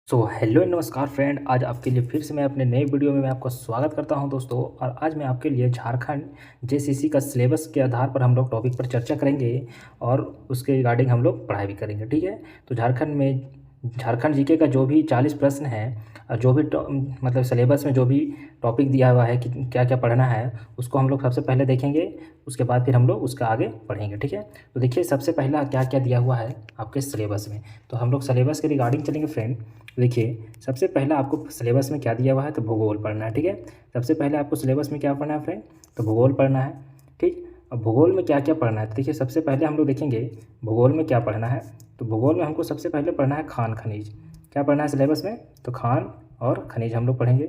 Hello नमस्कार friend. आज आपके लिए फिर से मैं अपने नए वीडियो में मैं आपका स्वागत करता हूं दोस्तों। और आज मैं आपके लिए झारखंड जेसीसी का सिलेबस के आधार पर हम लोग टॉपिक पर चर्चा करेंगे और उसके रिगार्डिंग हम लोग पढ़ाई भी करेंगे। ठीक है, तो झारखंड जीके का जो भी 40 प्रश्न है और जो भी मतलब सिलेबस में जो भी टॉपिक दिया हुआ है कि क्या क्या पढ़ना है, उसको हम लोग सबसे पहले देखेंगे। उसके बाद फिर हम लोग उसका आगे पढ़ेंगे। ठीक है, तो देखिए सबसे पहला क्या क्या दिया हुआ है आपके सिलेबस में। तो हम लोग सिलेबस के रिगार्डिंग चलेंगे फ्रेंड। देखिए सबसे पहला आपको सिलेबस में क्या दिया हुआ है, तो भूगोल पढ़ना है। ठीक है, सबसे पहले आपको सिलेबस में क्या पढ़ना है फ्रेंड, तो भूगोल पढ़ना है। ठीक, अब भूगोल में क्या क्या पढ़ना है, तो देखिए सबसे पहले हम लोग देखेंगे भूगोल में क्या पढ़ना है। तो भूगोल में हमको सबसे पहले पढ़ना है खान खनिज। क्या पढ़ना है सिलेबस में, तो खान और खनिज हम लोग पढ़ेंगे।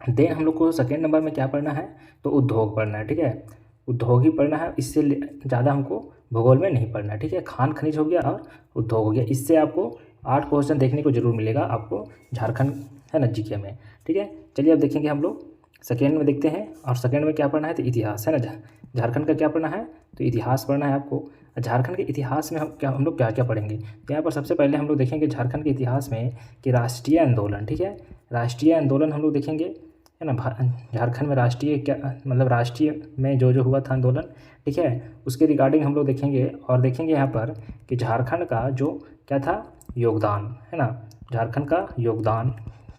देन हम लोग को सेकेंड नंबर में क्या पढ़ना है, तो उद्योग पढ़ना है। ठीक है, उद्योग ही पढ़ना है, इससे ज़्यादा हमको भूगोल में नहीं पढ़ना है। ठीक है, खान खनिज हो गया और उद्योग हो गया। इससे आपको 8 क्वेश्चन देखने को जरूर मिलेगा आपको झारखंड है ना जीके में। ठीक है, चलिए अब देखेंगे हम लोग सेकेंड में देखते हैं। और सेकेंड में क्या पढ़ना है, तो इतिहास है ना। झारखंड का क्या पढ़ना है, तो इतिहास पढ़ना है आपको। झारखंड के इतिहास में हम लोग क्या क्या पढ़ेंगे, तो यहाँ पर सबसे पहले हम लोग देखेंगे झारखंड के इतिहास में कि राष्ट्रीय आंदोलन। ठीक है, राष्ट्रीय आंदोलन हम लोग देखेंगे है ना। झारखंड में राष्ट्रीय क्या मतलब राष्ट्रीय में जो जो हुआ था आंदोलन, ठीक है, उसके रिगार्डिंग हम लोग देखेंगे। और देखेंगे यहाँ पर कि झारखंड का जो क्या था योगदान है ना, झारखंड का योगदान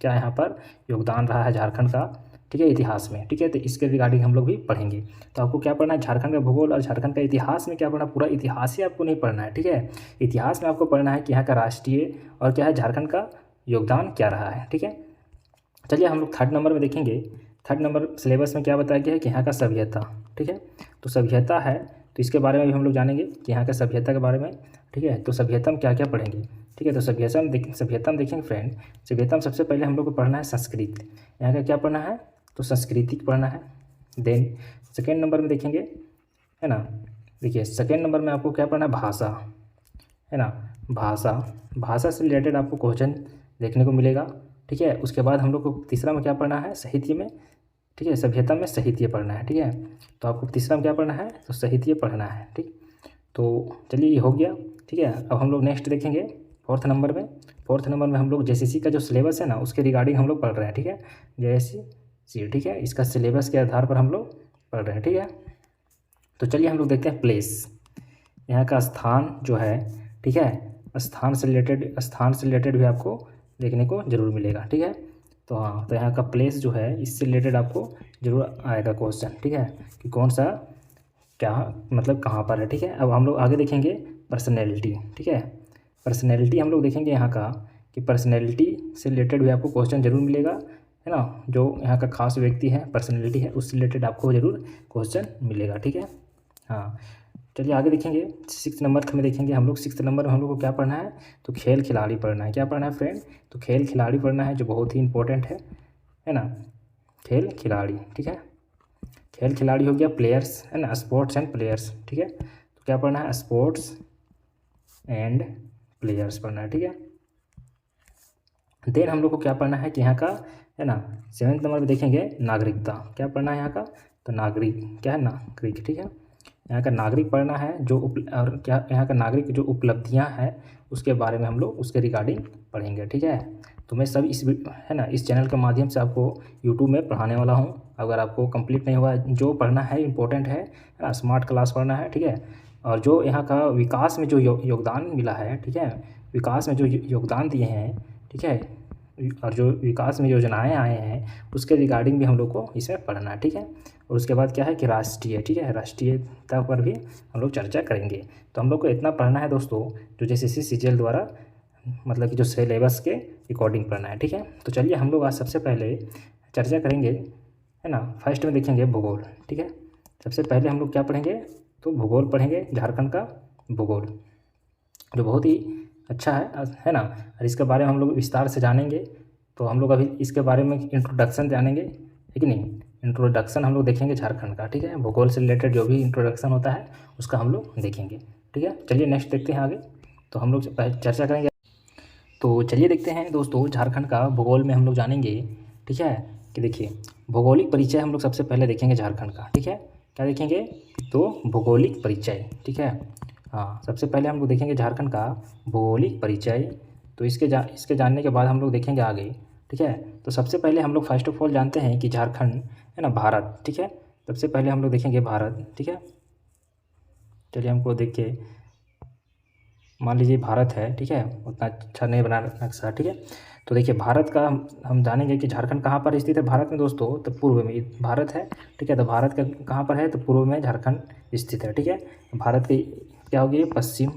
क्या यहाँ पर योगदान रहा है झारखंड का, ठीक है, इतिहास में। ठीक है, तो इसके रिगार्डिंग हम लोग भी पढ़ेंगे। तो आपको क्या पढ़ना है, झारखंड का भूगोल और झारखंड का इतिहास में क्या पढ़ना, पूरा इतिहास ही आपको नहीं पढ़ना है। ठीक है, इतिहास में आपको पढ़ना है कि यहाँ का राष्ट्रीय और क्या है झारखंड का योगदान क्या रहा है। ठीक है, चलिए हम लोग थर्ड नंबर में देखेंगे। थर्ड नंबर सिलेबस में क्या बताया गया है कि यहाँ का सभ्यता। ठीक है, तो सभ्यता है, तो इसके बारे में भी हम लोग जानेंगे कि यहाँ का सभ्यता के बारे में। ठीक है, तो सभ्यता में क्या क्या पढ़ेंगे। ठीक है, तो सभ्यता में देखेंगे फ्रेंड। सभ्यता में सबसे पहले हम लोग को पढ़ना है संस्कृत। यहाँ का क्या पढ़ना है, तो संस्कृति पढ़ना है। देन सेकेंड नंबर में देखेंगे है ना। देखिए सेकेंड नंबर में आपको क्या पढ़ना है, भाषा है ना। भाषा से रिलेटेड आपको क्वेश्चन देखने को मिलेगा। ठीक है, उसके बाद हम लोग को तीसरा में क्या पढ़ना है, साहित्य में। ठीक है, सभ्यता में साहित्य पढ़ना है। ठीक है, तो आपको तीसरा में क्या पढ़ना है, तो साहित्य पढ़ना है। ठीक, तो चलिए ये हो गया। ठीक है, अब हम लोग नेक्स्ट देखेंगे फोर्थ नंबर में। फोर्थ नंबर में हम लोग जेसीसी का जो सिलेबस है ना उसके रिगार्डिंग हम लोग पढ़ रहे हैं। ठीक है, जेसीसी। ठीक है, इसका सिलेबस के आधार पर हम लोग पढ़ रहे हैं। ठीक है, तो चलिए हम लोग देखते हैं प्लेस, यहाँ का स्थान जो है। ठीक है, स्थान से रिलेटेड भी आपको देखने को ज़रूर मिलेगा। ठीक है, तो हाँ, तो यहाँ का प्लेस जो है इससे रिलेटेड आपको ज़रूर आएगा क्वेश्चन। ठीक है, कि कौन सा क्या मतलब कहाँ पर है। ठीक है, अब हम लोग आगे देखेंगे पर्सनैलिटी। ठीक है, पर्सनैलिटी हम लोग देखेंगे यहाँ का कि पर्सनैलिटी से रिलेटेड भी आपको क्वेश्चन ज़रूर मिलेगा है ना। जो यहाँ का खास व्यक्ति है, पर्सनैलिटी है, उससे रिलेटेड आपको ज़रूर क्वेश्चन मिलेगा। ठीक है, हाँ, चलिए आगे देखेंगे। सिक्स नंबर में देखेंगे हम लोग। सिक्स नंबर में हम लोग को क्या पढ़ना है, तो खेल खिलाड़ी पढ़ना है। क्या पढ़ना है फ्रेंड, तो खेल खिलाड़ी पढ़ना है, जो बहुत ही इंपॉर्टेंट है ना। खेल खिलाड़ी, ठीक है, खेल खिलाड़ी हो गया। प्लेयर्स है ना, स्पोर्ट्स एंड प्लेयर्स। ठीक है, तो क्या पढ़ना है, स्पोर्ट्स एंड प्लेयर्स पढ़ना है। ठीक है, देन हम लोग को क्या पढ़ना है कि यहाँ का है ना सेवेंथ नंबर में देखेंगे नागरिकता। क्या पढ़ना है यहाँ का, तो नागरिक क्या है, नागरिक। ठीक है, यहाँ का नागरिक पढ़ना है जो और क्या यहाँ का नागरिक जो उपलब्धियाँ हैं उसके बारे में हम लोग उसके रिगार्डिंग पढ़ेंगे। ठीक है, तो मैं सब इस है ना इस चैनल के माध्यम से आपको यूट्यूब में पढ़ाने वाला हूँ। अगर आपको कंप्लीट नहीं हुआ, जो पढ़ना है इंपॉर्टेंट है ना, स्मार्ट क्लास पढ़ना है। ठीक है, और जो यहाँ का विकास में जो योगदान मिला है, ठीक है, विकास में जो योगदान दिए हैं, ठीक है, और जो विकास में योजनाएं आए हैं उसके रिगार्डिंग भी हम लोग को इसमें पढ़ना है। ठीक है, और उसके बाद क्या है कि राष्ट्रीय, ठीक है, राष्ट्रीयता पर भी हम लोग चर्चा करेंगे। तो हम लोग को इतना पढ़ना है दोस्तों, जो जेसीसी सीजीएल द्वारा मतलब कि जो सिलेबस के अकॉर्डिंग पढ़ना है। ठीक है, तो चलिए हम लोग आज सबसे पहले चर्चा करेंगे है ना। फर्स्ट में देखेंगे भूगोल। ठीक है, सबसे पहले हम लोग क्या पढ़ेंगे, तो भूगोल पढ़ेंगे, झारखंड का भूगोल, जो बहुत ही अच्छा है ना। और इसके बारे में हम लोग विस्तार से जानेंगे। तो हम लोग अभी इसके बारे में इंट्रोडक्शन जानेंगे, है कि नहीं। इंट्रोडक्शन हम लोग देखेंगे झारखंड का। ठीक है, भूगोल से रिलेटेड जो भी इंट्रोडक्शन होता है उसका हम लोग देखेंगे। ठीक है, चलिए नेक्स्ट देखते हैं आगे। तो हम लोग चर्चा करेंगे। तो चलिए देखते हैं दोस्तों, झारखंड का भूगोल में हम लोग जानेंगे। ठीक है, कि देखिए भौगोलिक परिचय हम लोग सबसे पहले देखेंगे झारखंड का। ठीक है, क्या देखेंगे, तो भौगोलिक परिचय। ठीक है, हाँ, सबसे पहले हम लोग देखेंगे झारखंड का भौगोलिक परिचय। तो इसके जानने के बाद हम लोग देखेंगे आगे, ठीक है। तो सबसे पहले हम लोग फर्स्ट ऑफ ऑल जानते हैं कि झारखंड है ना भारत, ठीक है। सबसे पहले हम लोग देखेंगे भारत, ठीक है। चलिए हमको देख के मान लीजिए भारत है, ठीक है, उतना अच्छा नहीं बना नक्शा, ठीक है। तो देखिए भारत का हम जानेंगे कि झारखंड कहाँ पर स्थित है भारत में दोस्तों, तो पूर्व में भारत है, ठीक है। तो भारत का कहाँ पर है, तो पूर्व में झारखंड स्थित है, ठीक है। भारत के क्या हो गया पश्चिम,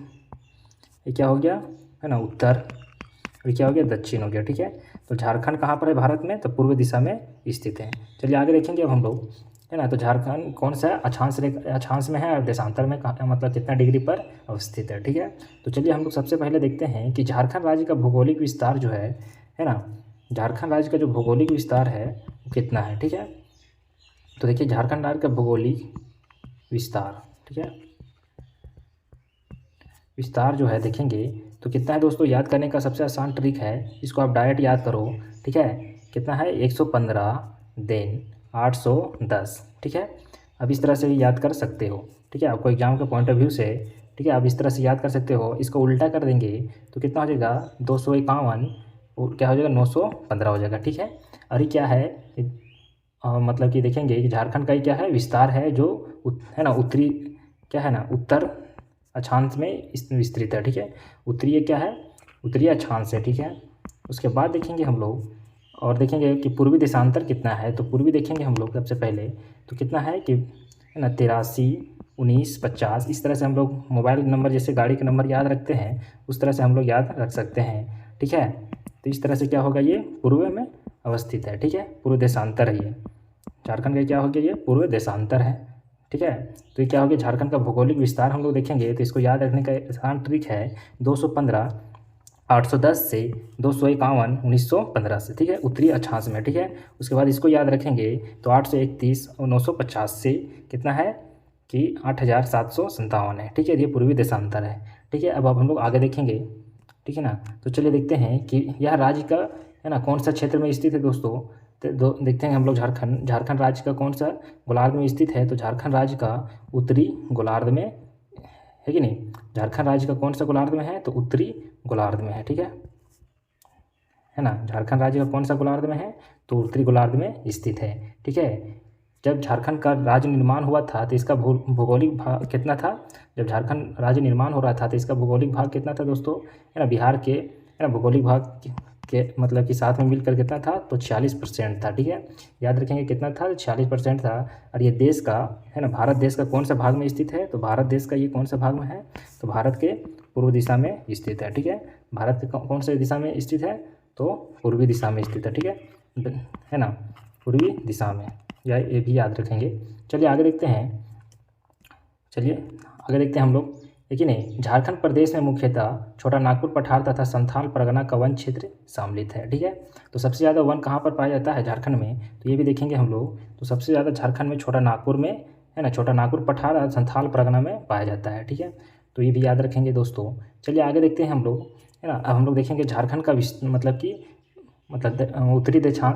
ये क्या हो गया है ना उत्तर, ये क्या हो गया दक्षिण हो गया, ठीक है। तो झारखंड कहाँ पर है भारत में, तो पूर्व दिशा में स्थित है। चलिए आगे देखेंगे अब हम लोग, है ना। तो झारखंड कौन सा अक्षांश में है और देशांतर में मतलब कितना डिग्री पर अवस्थित है, ठीक है। तो चलिए हम लोग सबसे पहले देखते हैं कि झारखंड राज्य का भौगोलिक विस्तार जो है ना, झारखंड राज्य का जो भौगोलिक विस्तार है वो कितना है, ठीक है। तो देखिए झारखंड राज्य का भौगोलिक विस्तार, ठीक है, विस्तार जो है देखेंगे तो कितना है दोस्तों। याद करने का सबसे आसान ट्रिक है, इसको आप डायरेक्ट याद करो, ठीक है। कितना है 115 देन 810, ठीक है। अब इस तरह से भी याद कर सकते हो, ठीक है। आपको एग्जाम के पॉइंट ऑफ व्यू से, ठीक है, आप इस तरह से याद कर सकते हो। इसको उल्टा कर देंगे तो कितना हो जाएगा 251, क्या हो जाएगा 915 हो जाएगा, ठीक है। और ये क्या है मतलब कि देखेंगे कि झारखंड का ही क्या है विस्तार है जो है ना उत्तरी, क्या है ना उत्तर अक्षांश में विस्तृत है, ठीक है। उत्तरीय क्या है, उत्तरीय अक्षांश है, ठीक है। उसके बाद देखेंगे हम लोग और देखेंगे कि पूर्वी देशांतर कितना है। तो पूर्वी देखेंगे हम लोग सबसे पहले, तो कितना है कि है ना 83 19 50, इस तरह से हम लोग मोबाइल नंबर जैसे गाड़ी के नंबर याद रखते हैं उस तरह से हम लोग याद रख सकते हैं, ठीक है। तो इस तरह से क्या होगा, ये पूर्व में अवस्थित है, ठीक है, पूर्व देशांतर है ये झारखंड का, क्या हो गया ये पूर्व देशांतर है, ठीक है। तो ये क्या हो गया झारखंड का भौगोलिक विस्तार हम लोग देखेंगे तो इसको याद रखने का आसान ट्रिक है 215 810 से 251 1915 से, ठीक है, उत्तरी अक्षांश में, ठीक है। उसके बाद इसको याद रखेंगे तो 831 और 950 से कितना है कि 8757 है, ठीक है। ये पूर्वी देशांतर है, ठीक है। अब हम लोग आगे देखेंगे, ठीक है ना। तो चलिए देखते हैं कि यह राज्य का है ना कौन सा क्षेत्र में स्थित है दोस्तों। तो देखते हैं हम लोग झारखंड राज्य का कौन सा गोलार्ध में स्थित है। तो झारखंड राज्य का उत्तरी गोलार्ध में है कि नहीं, झारखंड राज्य का कौन सा गोलार्ध में है, तो उत्तरी गोलार्ध में है, ठीक है ना। झारखंड राज्य का कौन सा गोलार्ध में है, तो उत्तरी गोलार्ध में स्थित है, ठीक है। जब झारखंड का राज्य निर्माण हुआ था तो इसका भौगोलिक भाग कितना था, जब झारखंड राज्य निर्माण हो रहा था तो इसका भौगोलिक भाग कितना था दोस्तों, है ना बिहार के है ना भौगोलिक भाग के मतलब कि साथ में मिलकर कितना था, तो 46% था, ठीक है। याद रखेंगे कितना था, 46% था। और ये देश का है ना भारत देश का कौन सा भाग में स्थित है, तो भारत देश का ये कौन सा भाग में है, तो भारत के पूर्व दिशा में स्थित है, ठीक है। भारत के कौन सा दिशा में स्थित है, तो पूर्वी दिशा में स्थित है, ठीक है ना, पूर्वी दिशा में, या ये भी याद रखेंगे। चलिए आगे देखते हैं, हम लोग, लेकिन नहीं, झारखंड प्रदेश में मुख्यतः छोटा नागपुर पठार तथा संथाल परगना का वन क्षेत्र सम्मिलित है, ठीक है। तो सबसे ज़्यादा वन कहाँ पर पाया जाता है झारखंड में, तो ये भी देखेंगे हम लोग। तो सबसे ज़्यादा झारखंड में छोटा नागपुर में है ना, छोटा नागपुर पठार और संथाल परगना में पाया जाता है, ठीक है। तो ये भी याद रखेंगे दोस्तों। चलिए आगे देखते हैं हम लोग, है ना। अब हम लोग देखेंगे झारखंड का मतलब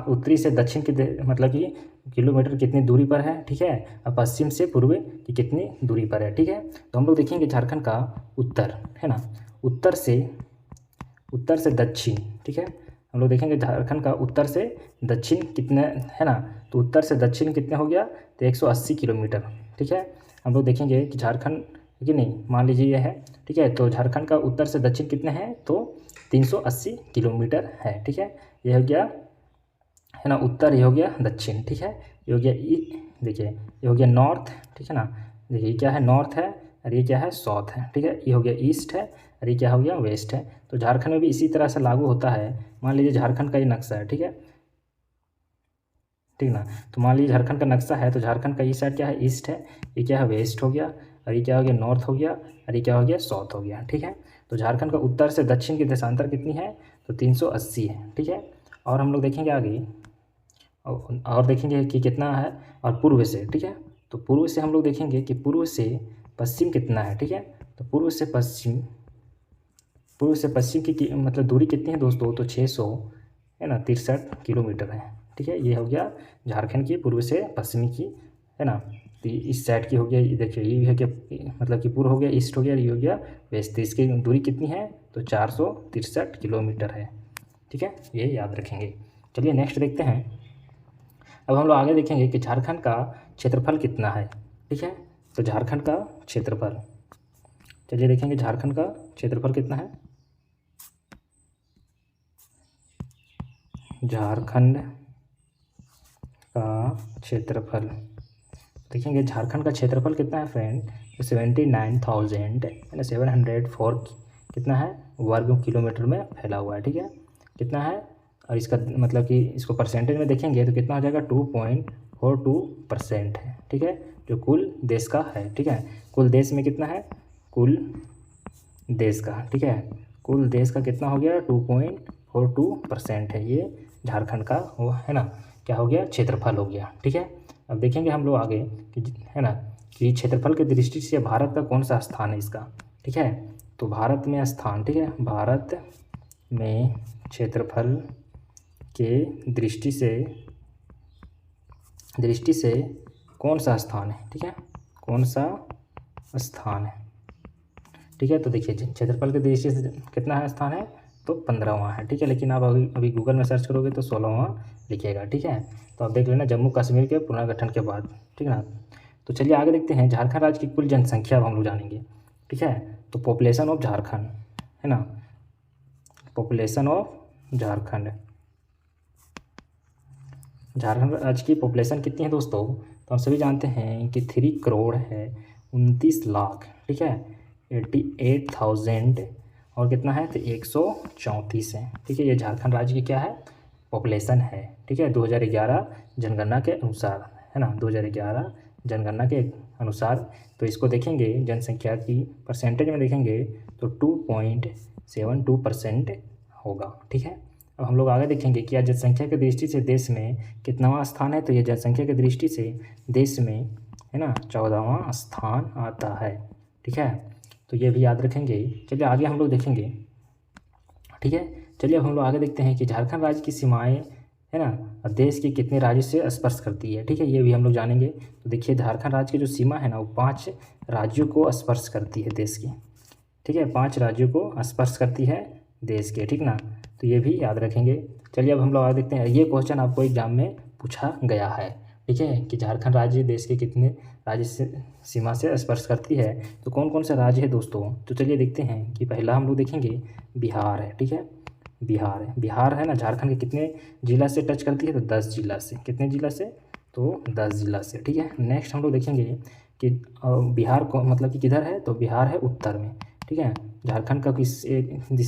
उत्तरी से दक्षिण की मतलब कि किलोमीटर कितनी दूरी पर है, ठीक है, और पश्चिम से पूर्व की कितनी दूरी पर है, ठीक है। तो हम लोग देखेंगे झारखंड का उत्तर, है ना, उत्तर से दक्षिण, ठीक है। हम लोग देखेंगे झारखंड का उत्तर से दक्षिण कितने है ना, तो उत्तर से दक्षिण कितने हो गया, तो 180 किलोमीटर, ठीक है। हम लोग देखेंगे कि झारखंड कि नहीं, मान लीजिए ये है, ठीक है। तो झारखंड का उत्तर से दक्षिण कितने हैं, तो 380 किलोमीटर है, ठीक है। ये हो गया है ना उत्तर, ये हो गया दक्षिण, ठीक है। ये हो गया देखिए ये हो गया नॉर्थ, ठीक है ना। देखिए ये क्या है, नॉर्थ है और ये क्या है, साउथ है, ठीक है। ये हो गया ईस्ट है और ये क्या हो गया, वेस्ट है। तो झारखंड में भी इसी तरह से लागू होता है। मान लीजिए झारखंड का ये नक्शा है, ठीक है, ठीक ना। तो मान लीजिए झारखंड का नक्शा है, तो झारखंड का ये साइड क्या है, ईस्ट है, ये क्या है, वेस्ट हो गया, और ये क्या हो गया, नॉर्थ हो गया, और ये क्या हो गया, साउथ हो गया, ठीक है। तो झारखंड का उत्तर से दक्षिण की देशांतर कितनी है, तो 380 है, ठीक है। और हम लोग देखेंगे आगे और देखेंगे कि कितना है, और पूर्व से, ठीक है। तो पूर्व से हम लोग देखेंगे कि पूर्व से पश्चिम कितना है, ठीक है। तो पूर्व से पश्चिम की मतलब दूरी कितनी है दोस्तों, तो 600 है ना 63 किलोमीटर है, ठीक है। ये हो गया झारखंड की पूर्व से पश्चिमी की है ना तो इस साइड की हो गया, ये देखिए ये है कि मतलब कि पूर्व हो गया, ईस्ट हो गया, ये हो गया वेस्ट। तो इसकी दूरी कितनी है? तो 463 किलोमीटर है। ठीक है, ये याद रखेंगे। चलिए नेक्स्ट देखते हैं। अब हम लोग आगे देखेंगे कि झारखंड का क्षेत्रफल कितना है। ठीक है, तो झारखंड का क्षेत्रफल, चलिए देखेंगे झारखंड का क्षेत्रफल कितना है। झारखंड का क्षेत्रफल देखेंगे, झारखंड का क्षेत्रफल कितना है फ्रेंड? 79,704 कितना है वर्ग किलोमीटर में फैला हुआ है। ठीक है, कितना है? और इसका मतलब कि इसको परसेंटेज में देखेंगे तो कितना हो जाएगा? 2.42% है। ठीक है, जो कुल देश का है। ठीक है, कुल देश में कितना है? कुल देश का, ठीक है, कुल देश का कितना हो गया? 2.42% है। ये झारखंड का वो है ना, क्या हो गया? क्षेत्रफल हो गया। ठीक है, अब देखेंगे हम लोग आगे कि है ना कि क्षेत्रफल की दृष्टि से भारत का कौन सा स्थान है इसका। ठीक है, तो भारत में स्थान, ठीक है, भारत में क्षेत्रफल के दृष्टि से कौन सा स्थान है? ठीक है, कौन सा स्थान है? ठीक है, तो देखिए क्षेत्रफल की दृष्टि से कितना है स्थान है? तो 15वां है। ठीक है, लेकिन आप अभी गूगल में सर्च करोगे तो 16वां लिखेगा। ठीक है, तो आप देख लेना जम्मू कश्मीर के पुनर्गठन के बाद। ठीक है ना, तो चलिए आगे देखते हैं। झारखंड राज्य की कुल जनसंख्या अब हम लोग जानेंगे। ठीक है, तो पॉपुलेशन ऑफ झारखंड है ना, पॉपुलेशन ऑफ झारखंड, झारखंड राज्य की पॉपुलेशन कितनी है दोस्तों? तो हम सभी जानते हैं कि 3 करोड़ है, 29 लाख। ठीक है, 88,000 और कितना है? तो 134 है। ठीक है, ये झारखंड राज्य की क्या है? पॉपुलेशन है। ठीक है, 2011 जनगणना के अनुसार है ना, 2011 जनगणना के अनुसार। तो इसको देखेंगे जनसंख्या की परसेंटेज में देखेंगे तो 2.72% होगा। ठीक है, अब हम लोग आगे देखेंगे कि यह जनसंख्या की दृष्टि से देश में कितनावां स्थान है। तो ये जनसंख्या की दृष्टि से देश में है ना 14वां स्थान आता है। ठीक है, तो ये भी याद रखेंगे। चलिए आगे हम लोग देखेंगे। ठीक है, चलिए अब हम लोग आगे देखते हैं कि झारखंड राज्य की सीमाएं है ना देश के कितने राज्यों से स्पर्श करती है। ठीक है, ये भी हम लोग जानेंगे। तो देखिए झारखंड राज्य की जो सीमा है ना वो 5 राज्यों को स्पर्श करती है देश की। ठीक है, 5 राज्यों को स्पर्श करती है देश के। ठीक ना, तो ये भी याद रखेंगे। चलिए अब हम लोग आगे देखते हैं। ये क्वेश्चन आपको एग्जाम में पूछा गया है। ठीक है, कि झारखंड राज्य देश के कितने राज्य से सीमा से स्पर्श करती है, तो कौन कौन सा राज्य है दोस्तों? तो चलिए देखते हैं कि पहला हम लोग देखेंगे बिहार है। ठीक है, बिहार है, बिहार है ना झारखंड के कितने जिला से टच करती है? तो 10 जिला से। कितने जिला से? तो 10 जिला से। ठीक है, नेक्स्ट हम लोग देखेंगे कि बिहार को मतलब कि किधर है? तो बिहार है उत्तर में। ठीक है, झारखंड का किस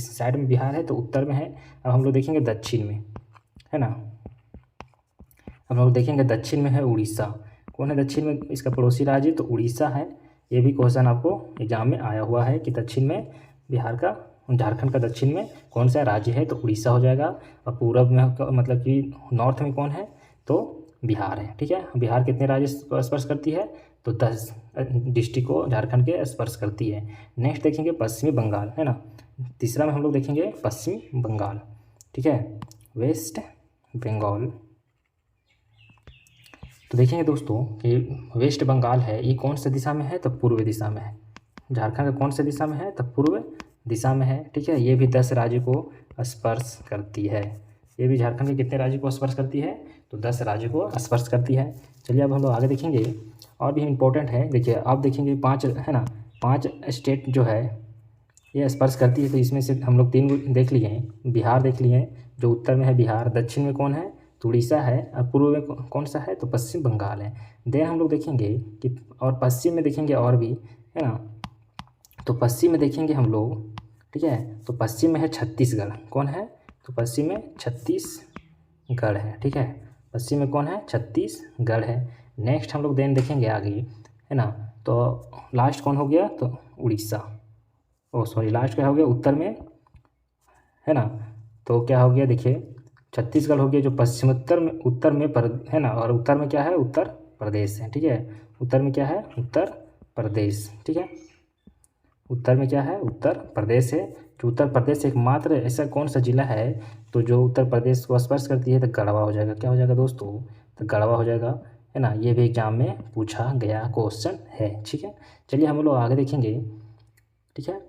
साइड में बिहार है? तो उत्तर में है। अब हम लोग देखेंगे दक्षिण में है ना, हम लोग देखेंगे दक्षिण में है उड़ीसा। कौन है दक्षिण में? इसका पड़ोसी राज्य तो उड़ीसा है। ये भी क्वेश्चन आपको एग्जाम में आया हुआ है कि दक्षिण में बिहार का, झारखंड का दक्षिण में कौन सा राज्य है? तो उड़ीसा हो जाएगा। और पूरब में मतलब कि नॉर्थ में कौन है? तो बिहार है। ठीक है, बिहार कितने राज्य को स्पर्श करती है? तो 10 डिस्ट्रिक्ट को झारखंड के स्पर्श करती है। नेक्स्ट देखेंगे पश्चिमी बंगाल है ना, तीसरा में हम लोग देखेंगे पश्चिमी बंगाल। ठीक है, वेस्ट बंगाल। तो देखेंगे दोस्तों कि वेस्ट बंगाल है, ये कौन सी दिशा में है? तो पूर्व दिशा में है। झारखंड का कौन सी दिशा में है? तो पूर्व दिशा में है। ठीक है, ये भी 10 राज्यों को स्पर्श करती है। ये भी झारखंड के कितने राज्यों को स्पर्श करती है? तो 10 राज्यों को स्पर्श करती है। चलिए अब हम लोग आगे देखेंगे, और भी इम्पोर्टेंट है। देखिए आप देखेंगे 5 है ना, 5 स्टेट जो है ये स्पर्श करती है। तो इसमें से हम लोग 3 देख लिए हैं। बिहार देख लिए हैं, जो उत्तर में है बिहार। दक्षिण में कौन है? तो उड़ीसा है। और पूर्व में कौन सा है? तो पश्चिम बंगाल है। देन हम लोग देखेंगे कि और पश्चिम में देखेंगे और भी है ना, तो पश्चिम में देखेंगे हम लोग। ठीक है, तो पश्चिम में है छत्तीसगढ़। कौन है? तो पश्चिम में छत्तीसगढ़ है। ठीक है, पश्चिम में कौन है? छत्तीसगढ़ है। नेक्स्ट हम लोग देन देखेंगे आगे है ना, तो लास्ट कौन हो गया? तो उड़ीसा। सॉरी, लास्ट क्या हो गया? उत्तर में है ना, तो क्या हो गया? देखिए छत्तीसगढ़ हो गया जो पश्चिमोत्तर में, उत्तर में है ना, और उत्तर में क्या है? उत्तर प्रदेश है। ठीक है, उत्तर में क्या है? उत्तर प्रदेश। ठीक है, उत्तर में क्या है? उत्तर प्रदेश है। जो उत्तर प्रदेश एकमात्र ऐसा कौन सा जिला है तो जो उत्तर प्रदेश को स्पर्श करती है? तो गढ़वा हो जाएगा। क्या हो जाएगा दोस्तों? तो गढ़वा हो जाएगा है ना, ये भी एग्जाम में पूछा गया क्वेश्चन है। ठीक है, चलिए हम लोग आगे देखेंगे। ठीक है,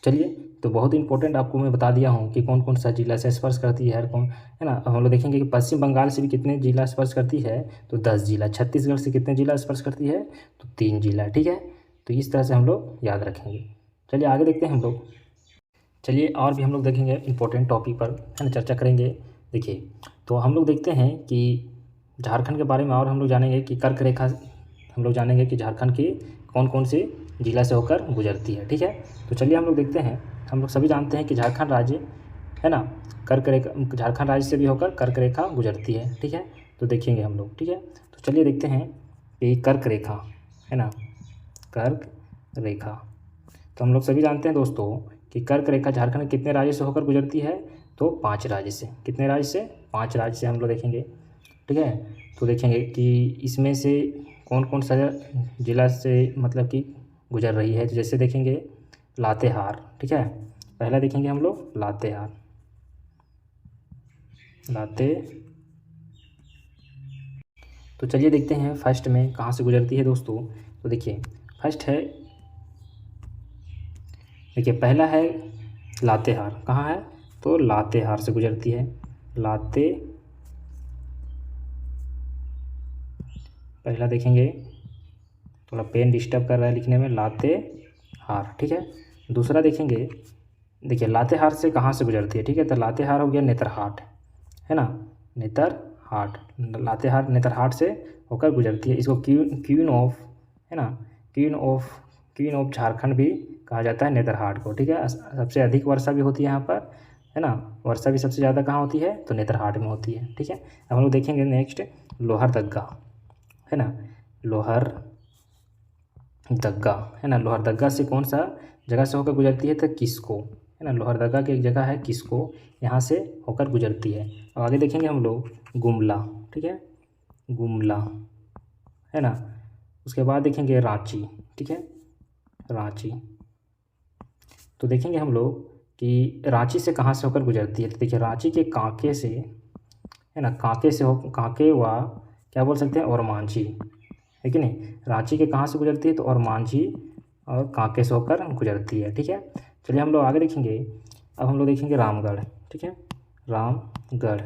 चलिए, तो बहुत इंपॉर्टेंट आपको मैं बता दिया हूँ कि कौन कौन सा जिला से स्पर्श करती है, हर कौन, है ना। अब हम लोग देखेंगे कि पश्चिम बंगाल से भी कितने जिला स्पर्श करती है, तो 10 जिला। छत्तीसगढ़ से कितने जिला स्पर्श करती है, तो 3 जिला। ठीक है, तो इस तरह से हम लोग याद रखेंगे। चलिए आगे देखते हैं हम लोग। चलिए और भी हम लोग देखेंगे इंपॉर्टेंट टॉपिक पर, है ना, चर्चा करेंगे। देखिए, तो हम लोग देखते हैं कि झारखंड के बारे में और हम लोग जानेंगे कि कर्क रेखा, हम लोग जानेंगे कि झारखंड की कौन कौन से जिला से होकर गुजरती है। ठीक है, तो चलिए हम लोग देखते हैं। हम लोग सभी जानते हैं कि झारखंड राज्य, है ना, कर्क रेखा, झारखंड राज्य से भी होकर कर्क रेखा गुजरती है। ठीक है, तो देखेंगे हम लोग। ठीक है, तो चलिए देखते हैं कि कर्क रेखा, है ना, कर्क रेखा, तो हम लोग सभी जानते हैं दोस्तों कि कर्क रेखा झारखंड के कितने राज्य से होकर गुजरती है, तो 5 राज्य से। कितने राज्य से, 5 राज्य से हम लोग देखेंगे। ठीक है, तो देखेंगे कि इसमें से कौन कौन सा जिला से मतलब कि गुजर रही है। जैसे देखेंगे लातेहार। ठीक है, पहला देखेंगे हम लोग लातेहार, लाते, तो चलिए देखते हैं फर्स्ट में कहाँ से गुजरती है दोस्तों। तो देखिए फर्स्ट है, देखिए पहला है लातेहार। कहाँ है, तो लातेहार से गुजरती है। लाते, पहला देखेंगे, थोड़ा पेन डिस्टर्ब कर रहा है लिखने में, लातेहार। ठीक है, दूसरा देखेंगे, देखिए लातेहार से कहाँ से गुजरती है। ठीक है, तो लातेहार हो गया नेतरहाट, है ना, नेतरहाट, लातेहार नेतरहाट से होकर गुजरती है। इसको क्वीन ऑफ, है ना, क्वीन ऑफ झारखंड भी कहा जाता है नेतरहाट को। ठीक है, सबसे अधिक वर्षा भी होती है यहाँ पर, है ना, वर्षा भी सबसे ज़्यादा कहाँ होती है, तो नेतरहाट में होती है। ठीक है, अब हम लोग देखेंगे नेक्स्ट लोहरदग्गा, है ना, लोहरदग्गा, है ना, लोहरदग्गा से कौन सा जगह से होकर गुजरती है, तो किसको, है ना, लोहरदग्गा की एक जगह है किसको, यहाँ से होकर गुजरती है। और आगे देखेंगे हम लोग गुमला। ठीक है, गुमला, है ना, उसके बाद देखेंगे रांची। ठीक है, रांची, तो देखेंगे हम लोग कि रांची से कहाँ से होकर गुजरती है। तो देखिए रांची के कांके से, है ना, कांके से हो, कांके व क्या बोल सकते हैं, और मांझी, है कि नहीं। रांची के कहाँ से गुजरती है, तो और मांझी और कांके से होकर गुजरती है। ठीक है, चलिए हम लोग आगे देखेंगे। अब हम लोग देखेंगे रामगढ़। ठीक है, रामगढ़,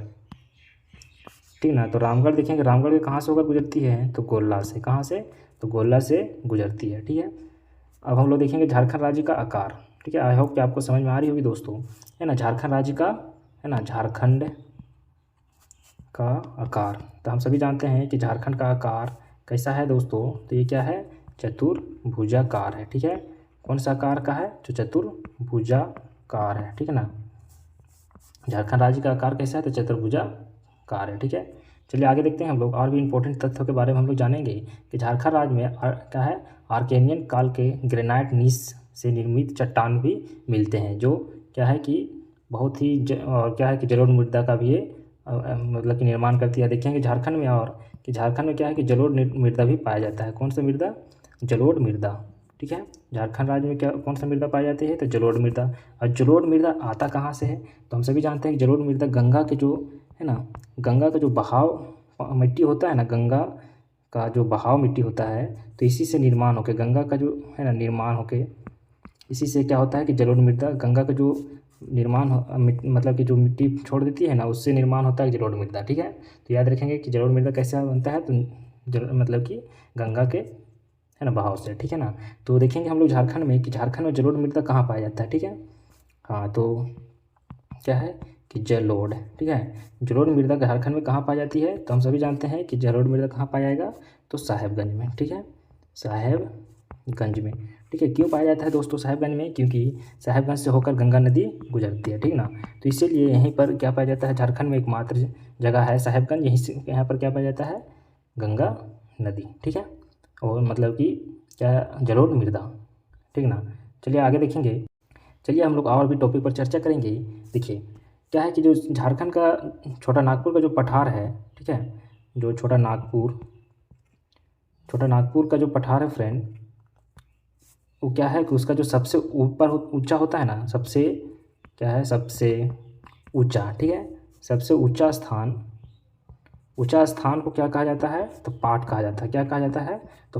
ठीक ना, तो रामगढ़ देखेंगे, रामगढ़ के कहाँ से होकर गुजरती है, तो गोल्ला से। कहाँ से, तो गोल्ला से गुजरती है। ठीक है, अब हम लोग देखेंगे झारखंड राज्य का आकार। ठीक है, आई होप कि आपको समझ में आ रही होगी दोस्तों, है ना, झारखंड राज्य का, है ना, झारखंड का आकार, तो हम सभी जानते हैं कि झारखंड का आकार कैसा है दोस्तों, तो ये क्या है, चतुर्भुजाकार है। ठीक है, कौन सा आकार का है, जो चतुर्भुजाकार है। ठीक है ना, झारखंड राज्य का आकार कैसा है, तो चतुर्भुजाकार है। ठीक है, चलिए आगे देखते हैं हम लोग। और भी इंपॉर्टेंट तथ्यों के बारे में हम लोग जानेंगे कि झारखंड राज्य में क्या है, आर्केनियन काल के ग्रेनाइट नीस से निर्मित चट्टान भी मिलते हैं, जो क्या है कि बहुत ही और क्या है कि जलोढ़ मृदा का भी ये मतलब कि निर्माण करती है। देखेंगे झारखंड में, और कि झारखंड में क्या है कि जलोढ़ मृदा भी पाया जाता है। कौन सा मृदा, जलोढ़ मृदा। ठीक है, झारखंड राज्य में क्या कौन सा मृदा पाई जाती है, तो जलोढ़ मृदा। और जलोढ़ मृदा आता कहाँ से है, तो हम सभी जानते हैं कि जलोढ़ मृदा गंगा के जो, है ना, गंगा का जो बहाव मिट्टी होता है ना, गंगा का जो बहाव मिट्टी होता है, तो इसी से निर्माण होकर, गंगा का जो है ना निर्माण होकर, इसी से क्या होता है कि जलोढ़ मृदा, गंगा का जो निर्माण मतलब कि जो मिट्टी छोड़ देती है ना, उससे निर्माण होता है जलोढ़ मृदा। ठीक है, तो याद रखेंगे कि जलोढ़ मृदा कैसे बनता है, तो मतलब कि गंगा के, है ना, बहाव से। ठीक है ना, तो देखेंगे हम लोग झारखंड में कि झारखंड में जलोढ़ मृदा कहाँ पाया जाता है। ठीक है, हाँ, तो क्या है कि जलोढ़। ठीक है, जलोढ़ मृदा झारखंड में कहाँ पाई जाती है, तो हम सभी जानते हैं कि जलोढ़ मृदा कहाँ पाया जाएगा, तो साहेबगंज में। ठीक है, साहेबगंज में। ठीक है, क्यों पाया जाता है दोस्तों साहेबगंज में, क्योंकि साहेबगंज से होकर गंगा नदी गुजरती है। ठीक ना, तो इसीलिए यहीं पर क्या पाया जाता है, झारखंड में एकमात्र जगह है साहेबगंज, यहीं से यहाँ पर क्या पाया जाता है, गंगा नदी। ठीक है, और मतलब कि क्या, जलोढ़ मृदा। ठीक ना, चलिए आगे देखेंगे। चलिए हम लोग और भी टॉपिक पर चर्चा करेंगे। देखिए क्या है कि जो झारखंड का छोटा नागपुर का जो पठार है, ठीक है, जो छोटा नागपुर का जो पठार है फ्रेंड, वो क्या है कि उसका जो सबसे ऊपर ऊंचा होता है ना, सबसे क्या है, सबसे ऊंचा, ठीक है, सबसे ऊंचा स्थान, ऊंचा स्थान को क्या कहा जाता है? तो पाट कहा जाता है। क्या कहा जाता है? तो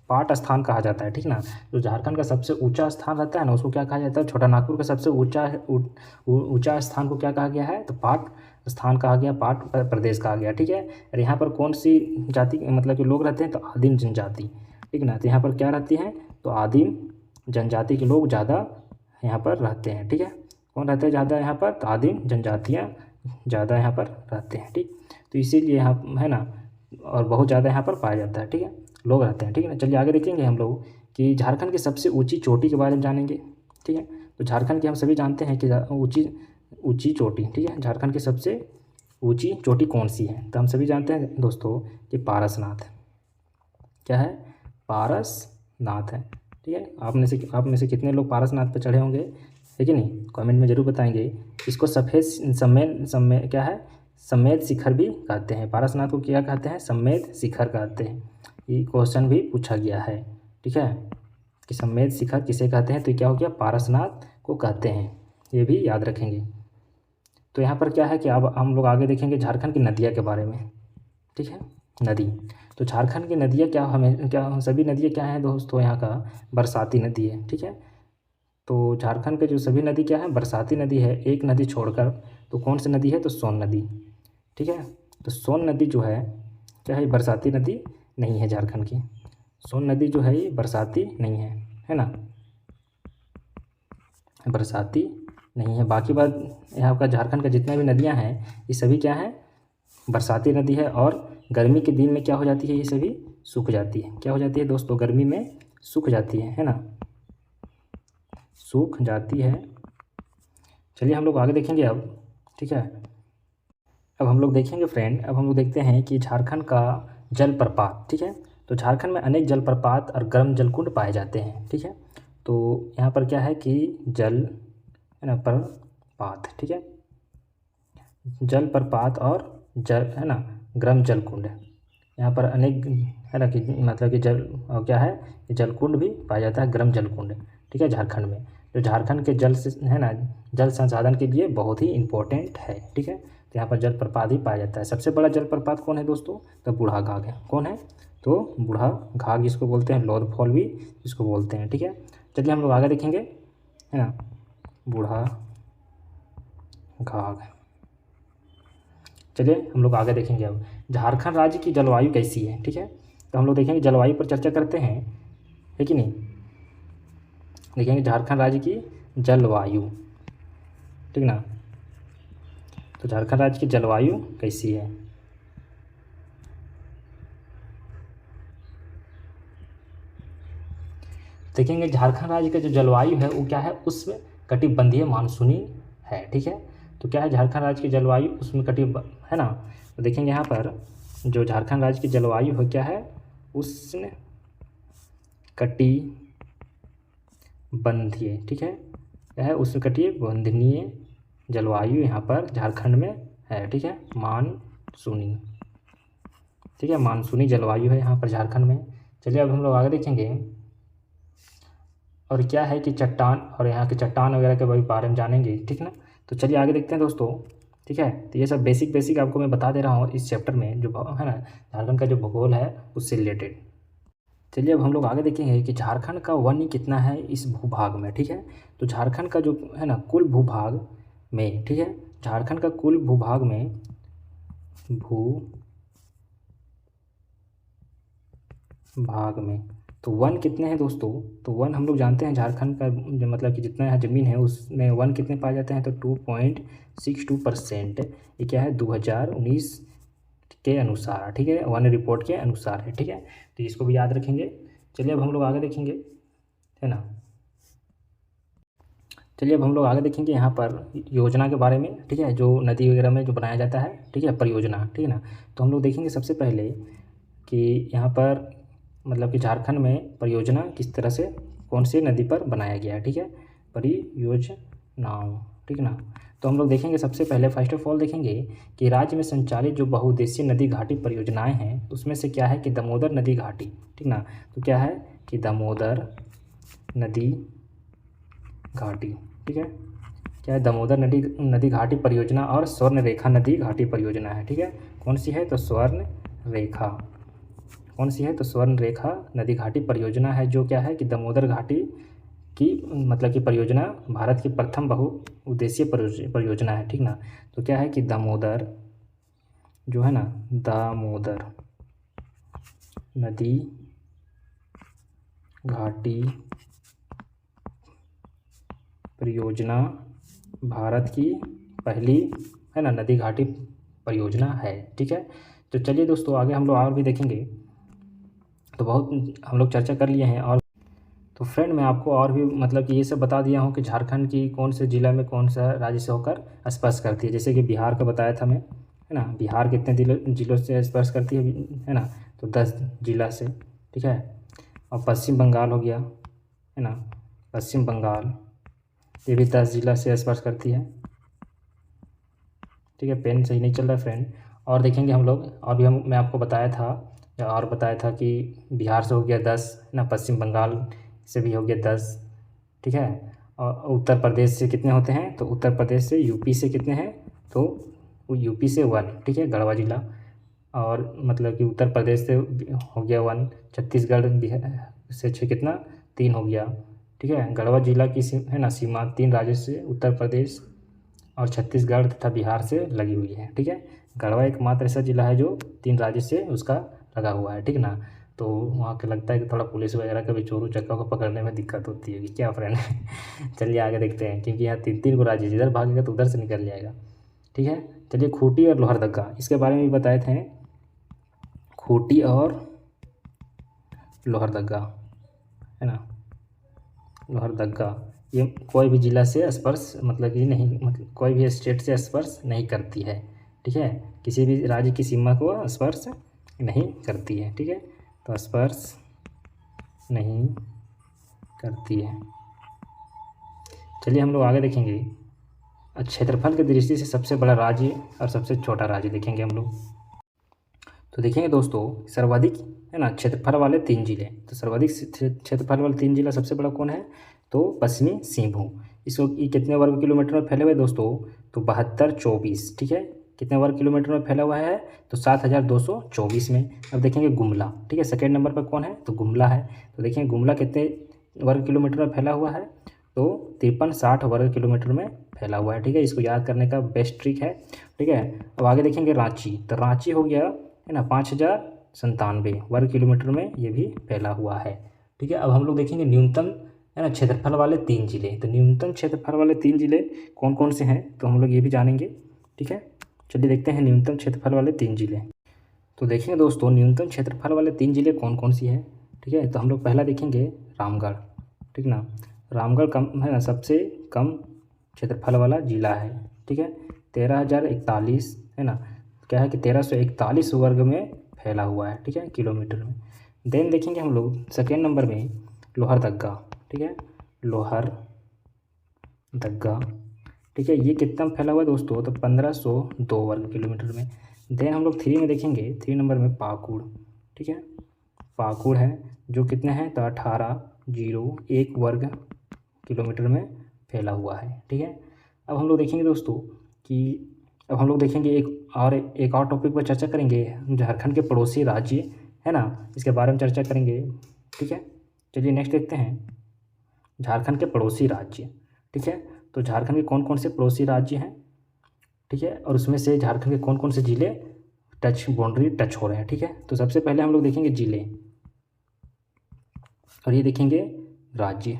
पाट स्थान कहा जाता है, ठीक ना। जो झारखंड का सबसे ऊंचा स्थान रहता है ना, उसको क्या कहा जाता है? छोटा नागपुर का सबसे ऊंचा स्थान को क्या कहा गया है? तो पाट स्थान कहा गया, पाट प्रदेश कहा गया, ठीक है। और यहाँ पर कौन सी जाति मतलब कि लोग रहते हैं? तो आदिम जनजाति, ठीक ना। तो यहाँ पर क्या रहती हैं? तो आदिम जनजाति के लोग ज़्यादा यहाँ पर रहते हैं, ठीक है। कौन रहते हैं ज़्यादा यहाँ पर? तो आदिम जनजातियाँ ज़्यादा यहाँ पर रहते हैं, ठीक। तो इसीलिए यहाँ है ना, और बहुत ज़्यादा यहाँ पर पाया जाता है, ठीक है, लोग रहते हैं, ठीक है ना। चलिए आगे देखेंगे हम लोग कि झारखंड की सबसे ऊंची चोटी के बारे में जानेंगे, ठीक है। तो झारखंड की हम सभी जानते हैं कि ऊंची चोटी, ठीक है, झारखंड की सबसे ऊंची चोटी कौन सी है? तो हम सभी जानते हैं दोस्तों कि पारसनाथ। क्या है? पारसनाथ है, ठीक है। आप में से कितने लोग पारसनाथ पर चढ़े होंगे, है कि नहीं? कमेंट में ज़रूर बताएंगे। इसको सफ़ेद सम्मेद क्या है? सम्मेद शिखर भी कहते हैं। पारसनाथ को क्या कहते हैं? सम्मेद शिखर कहते हैं। ये क्वेश्चन भी पूछा गया है, ठीक है, कि सम्मेद शिखर किसे कहते हैं? तो क्या हो गया? पारसनाथ को कहते हैं, ये भी याद रखेंगे। तो यहाँ पर क्या है कि अब हम लोग आगे देखेंगे झारखंड की नदियाँ के बारे में, ठीक है। नदी, तो झारखंड की नदियाँ क्या सभी नदियाँ क्या हैं दोस्तों? यहाँ का बरसाती नदी है, ठीक है। तो झारखंड के जो सभी नदी क्या है? बरसाती नदी है। एक नदी छोड़कर, तो कौन सी नदी है? तो सोन नदी, ठीक है। तो सोन नदी जो है क्या है? बरसाती नदी नहीं है झारखंड की। सोन नदी जो है ये बरसाती नहीं है ना, बरसाती नहीं है। बाकी बात यहाँ का झारखंड का जितना भी नदियाँ हैं ये सभी क्या हैं? बरसाती नदी है। और गर्मी के दिन में क्या हो जाती है? ये सभी सूख जाती है। क्या हो जाती है दोस्तों? गर्मी में सूख जाती है ना, सूख जाती है। चलिए हम लोग आगे देखेंगे अब, ठीक है। अब हम लोग देखेंगे फ्रेंड, अब हम लोग देखते हैं कि झारखंड का जलप्रपात, ठीक है। तो झारखंड में अनेक जलप्रपात और गर्म जलकुंड पाए जाते हैं, ठीक है। तो यहाँ पर क्या है कि जल है ना प्रपात, ठीक है, जलप्रपात और जल है ना गर्म जलकुंड। यहाँ पर अनेक है ना कि मतलब कि जल और क्या है? जलकुंड भी पाया जाता है, गर्म जलकुंड, ठीक है, झारखंड में। जो झारखंड के जल से है ना जल संसाधन के लिए बहुत ही इम्पोर्टेंट है, ठीक है। तो यहाँ पर जलप्रपात ही पाया जाता है। सबसे बड़ा जलप्रपात कौन है दोस्तों? तो बूढ़ा घाघ है। कौन है? तो बूढ़ा घाघ, जिसको बोलते हैं लोध फॉल भी जिसको बोलते हैं, ठीक है। चलिए हम लोग आगे देखेंगे, है ना, बूढ़ा घाघ। चलिए हम लोग आगे देखेंगे अब झारखंड राज्य की जलवायु कैसी है, ठीक है। तो हम लोग देखेंगे जलवायु पर चर्चा करते हैं, है कि नहीं। देखेंगे झारखंड राज्य की जलवायु, ठीक ना। तो झारखंड राज्य की जलवायु कैसी है? देखेंगे झारखंड राज्य का जो जलवायु है वो क्या है? उसमें कटिबंधीय मानसूनी है, ठीक है। तो क्या है झारखंड राज्य की जलवायु? उसमें है ना। तो देखेंगे यहाँ पर जो झारखंड राज्य की जलवायु है क्या है? उसमें कटिबंधीय, ठीक है, क्या है? उसमें कटिबंधीय जलवायु यहाँ पर झारखंड में है, ठीक है, मानसूनी, ठीक है, मानसूनी जलवायु है यहाँ पर झारखंड में। चलिए अब हम लोग आगे देखेंगे और क्या है कि चट्टान और यहाँ के चट्टान वगैरह के बारे में जानेंगे, ठीक ना। तो चलिए आगे देखते हैं दोस्तों, ठीक है। तो ये सब बेसिक आपको मैं बता दे रहा हूँ इस चैप्टर में, जो है ना झारखंड का जो भूगोल है उससे रिलेटेड। चलिए अब हम लोग आगे देखेंगे कि झारखंड का वन्य कितना है इस भूभाग में, ठीक है। तो झारखंड का जो है ना कुल भूभाग में, ठीक है, झारखंड का कुल भूभाग में तो वन कितने हैं दोस्तों? तो वन हम लोग जानते हैं झारखंड का जो मतलब कि जितना यहाँ ज़मीन है उसमें वन कितने पाए जाते हैं? तो 2.62%। ये क्या है? 2019 के अनुसार, ठीक है, वन रिपोर्ट के अनुसार है, ठीक है। तो इसको भी याद रखेंगे। चलिए अब हम लोग आगे देखेंगे, है ना। चलिए अब हम लोग आगे देखेंगे यहाँ पर योजना के बारे में, ठीक है, जो नदी वगैरह में जो बनाया जाता है, ठीक है, परियोजना, ठीक है ना। तो हम लोग देखेंगे सबसे पहले कि यहाँ पर मतलब कि झारखंड में परियोजना किस तरह से कौन सी नदी पर बनाया गया है, ठीक है, परियोजनाओं, ठीक ना। तो हम लोग देखेंगे सबसे पहले फर्स्ट ऑफ ऑल देखेंगे कि राज्य में संचालित जो बहुउद्देशीय नदी घाटी परियोजनाएं हैं उसमें से क्या है कि दामोदर नदी घाटी, ठीक ना। तो क्या है कि दामोदर नदी घाटी, ठीक है, क्या है, दामोदर नदी नदी घाटी परियोजना और स्वर्ण रेखा नदी घाटी परियोजना है। ठीक है, कौन सी है, तो स्वर्ण रेखा। कौन सी है, तो स्वर्ण रेखा नदी घाटी परियोजना है, जो क्या है कि दामोदर घाटी की मतलब कि परियोजना भारत की प्रथम बहुउद्देशीय परियोजना है। ठीक ना, तो क्या है कि दामोदर जो है ना, दामोदर नदी घाटी परियोजना भारत की पहली है ना नदी घाटी परियोजना है। ठीक है, तो चलिए दोस्तों आगे हम लोग और भी देखेंगे। तो बहुत हम लोग चर्चा कर लिए हैं। और तो फ्रेंड मैं आपको और भी मतलब कि ये सब बता दिया हूँ कि झारखंड की कौन से ज़िला में कौन सा राज्य से होकर स्पर्श करती है। जैसे कि बिहार का बताया था मैं, है ना, बिहार कितने जिलों से स्पर्श करती है ना, तो 10 जिला से। ठीक है, और पश्चिम बंगाल हो गया, है ना, पश्चिम बंगाल ये भी 10 जिला से स्पर्श करती है। ठीक है, पेन सही नहीं चल रहा फ्रेंड। और देखेंगे हम लोग, और भी मैं आपको बताया था और बताया था कि बिहार से हो गया 10, है ना, पश्चिम बंगाल से भी हो गया 10। ठीक है, और उत्तर प्रदेश से कितने होते हैं, तो उत्तर प्रदेश से यूपी से कितने हैं, तो वो यूपी से 1। ठीक है, गढ़वा जिला। और मतलब कि उत्तर प्रदेश से हो गया 1, छत्तीसगढ़ से कितना 3 हो गया। ठीक है, गढ़वा जिला की है ना सीमा 3 राज्यों से उत्तर प्रदेश और छत्तीसगढ़ तथा बिहार से लगी हुई है। ठीक है, गढ़वा एकमात्र ऐसा जिला है जो 3 राज्य से उसका लगा हुआ है। ठीक ना, तो वहाँ के लगता है कि थोड़ा पुलिस वगैरह का भी चोरों चक्का को पकड़ने में दिक्कत होती है क्या फ्रेंड। चलिए आगे देखते हैं, क्योंकि यहाँ 3 को राज्य जिधर भागेगा तो उधर से निकल जाएगा। ठीक है, चलिए खूंटी और लोहरदगा इसके बारे में भी बताए थे। खूंटी और लोहरदगा, है ना, लोहरदगा ये कोई भी ज़िला से स्पर्श मतलब कि नहीं, मतलब कोई भी स्टेट से स्पर्श नहीं करती है। ठीक है, किसी भी राज्य की सीमा को स्पर्श नहीं करती है। ठीक है, तो स्पर्श नहीं करती है। चलिए हम लोग आगे देखेंगे, क्षेत्रफल की दृष्टि से सबसे बड़ा राज्य और सबसे छोटा राज्य देखेंगे हम लोग। तो देखेंगे दोस्तों, सर्वाधिक है ना क्षेत्रफल वाले 3 जिले, तो सर्वाधिक क्षेत्रफल वाले 3 जिला सबसे बड़ा कौन है, तो पश्चिमी सिंहभूम। इसको ये कितने वर्ग किलोमीटर में फैले हुए दोस्तों, तो 7224। ठीक है, कितने वर्ग किलोमीटर में फैला हुआ है, तो 7224 में। अब देखेंगे गुमला। ठीक है, सेकेंड नंबर पर कौन है, तो गुमला है। तो देखेंगे गुमला कितने वर्ग किलोमीटर में फैला हुआ है, तो 5360 वर्ग किलोमीटर में फैला हुआ है। ठीक है, इसको याद करने का बेस्ट ट्रिक है। ठीक है, अब आगे देखेंगे रांची। तो रांची हो गया है ना 5097 वर्ग किलोमीटर में ये भी फैला हुआ है। ठीक है, अब हम लोग देखेंगे न्यूनतम है ना क्षेत्रफल वाले 3 जिले। तो न्यूनतम क्षेत्रफल वाले 3 जिले कौन कौन से हैं, तो हम लोग ये भी जानेंगे। ठीक है, चलिए देखते हैं न्यूनतम क्षेत्रफल वाले 3 जिले। तो देखेंगे दोस्तों, न्यूनतम क्षेत्रफल वाले 3 जिले कौन कौन सी हैं। ठीक है, तो हम लोग पहला देखेंगे रामगढ़। ठीक ना, रामगढ़ कम है ना, सबसे कम क्षेत्रफल वाला जिला है। ठीक है, 13,041 है ना, क्या है कि 1341 वर्ग में फैला हुआ है। ठीक है, किलोमीटर में। देन देखेंगे हम लोग सेकेंड नंबर में लोहरदगा। ठीक है, लोहरदगा। ठीक है, ये कितना फैला हुआ है दोस्तों, तो 1502 वर्ग किलोमीटर में। देन हम लोग 3 में देखेंगे, 3 नंबर में पाकुड़। ठीक है, पाकुड़ है जो कितने हैं, तो 1801 वर्ग किलोमीटर में फैला हुआ है। ठीक है, अब हम लोग देखेंगे दोस्तों कि अब हम लोग देखेंगे एक और टॉपिक पर चर्चा करेंगे, झारखंड के पड़ोसी राज्य है ना, इसके बारे में चर्चा करेंगे। ठीक है, चलिए नेक्स्ट देखते हैं झारखंड के पड़ोसी राज्य। ठीक है, तो झारखंड के कौन कौन से पड़ोसी राज्य हैं। ठीक है, और उसमें से झारखंड के कौन कौन से ज़िले बाउंड्री टच हो रहे हैं। ठीक है, तो सबसे पहले हम लोग देखेंगे ज़िले और ये देखेंगे राज्य।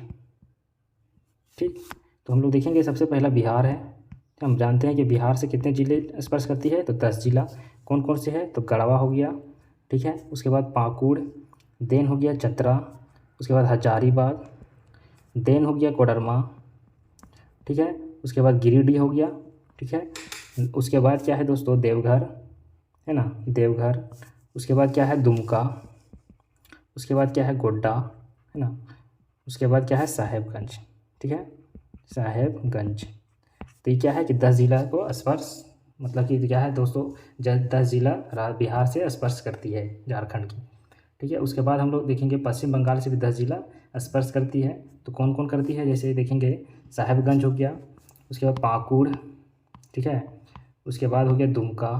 ठीक, तो हम लोग देखेंगे सबसे पहला बिहार है। हम जानते हैं कि बिहार से कितने ज़िले स्पर्श करती है, तो 10 जिला। कौन कौन से है, तो गढ़वा हो गया। ठीक है, उसके बाद पाकुड़, देन हो गया चतरा, उसके बाद हजारीबाग, देन हो गया कोडरमा। ठीक है, उसके बाद गिरिडीह हो गया। ठीक है, उसके बाद क्या है दोस्तों, देवघर है ना, देवघर। उसके बाद क्या है, दुमका। उसके बाद क्या है, गोड्डा, है ना। उसके बाद क्या है, साहेबगंज। ठीक है, साहेबगंज। तो ये क्या है कि 10 जिला को स्पर्श मतलब कि क्या है दोस्तों, 10 जिला बिहार से स्पर्श करती है झारखंड की। ठीक है, उसके बाद हम लोग देखेंगे पश्चिम बंगाल से भी 10 जिला स्पर्श करती है। तो कौन कौन करती है, जैसे देखेंगे साहेबगंज हो गया, उसके बाद पाकुड़, ठीक है। उसके बाद हो गया दुमका,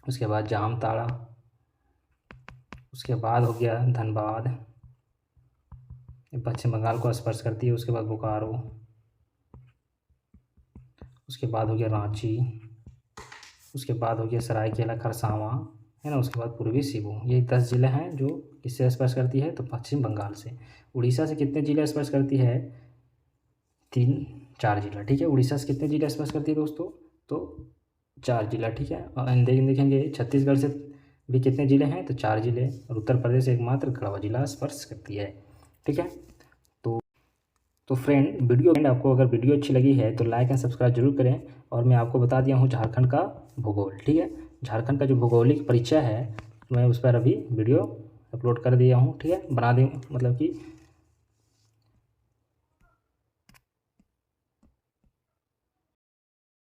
उसके बाद जामताड़ा, उसके बाद हो गया धनबाद, ये पश्चिम बंगाल को स्पर्श करती है। उसके बाद बोकारो, उसके बाद हो गया रांची, उसके बाद हो गया सरायकेला खरसावां, है ना। उसके बाद पूर्वी सिंहभूम। ये 10 ज़िले हैं जो किससे स्पर्श करती है, तो पश्चिम बंगाल से। उड़ीसा से कितने ज़िले स्पर्श करती है, 4 ज़िला, ठीक है। उड़ीसा से कितने ज़िले स्पर्श करती है दोस्तों, तो 4 ज़िला, ठीक है। और देखेंगे छत्तीसगढ़ से भी कितने ज़िले हैं, तो 4 ज़िले। और उत्तर प्रदेश से एकमात्र गढ़वा जिला स्पर्श करती है, ठीक है। तो फ्रेंड आपको अगर वीडियो अच्छी लगी है तो लाइक एंड सब्सक्राइब जरूर करें। और मैं आपको बता दिया हूँ झारखंड का भूगोल, ठीक है। झारखंड का जो भौगोलिक परिचय है मैं उस पर अभी वीडियो अपलोड कर दिया हूँ, ठीक है। बना दी मतलब कि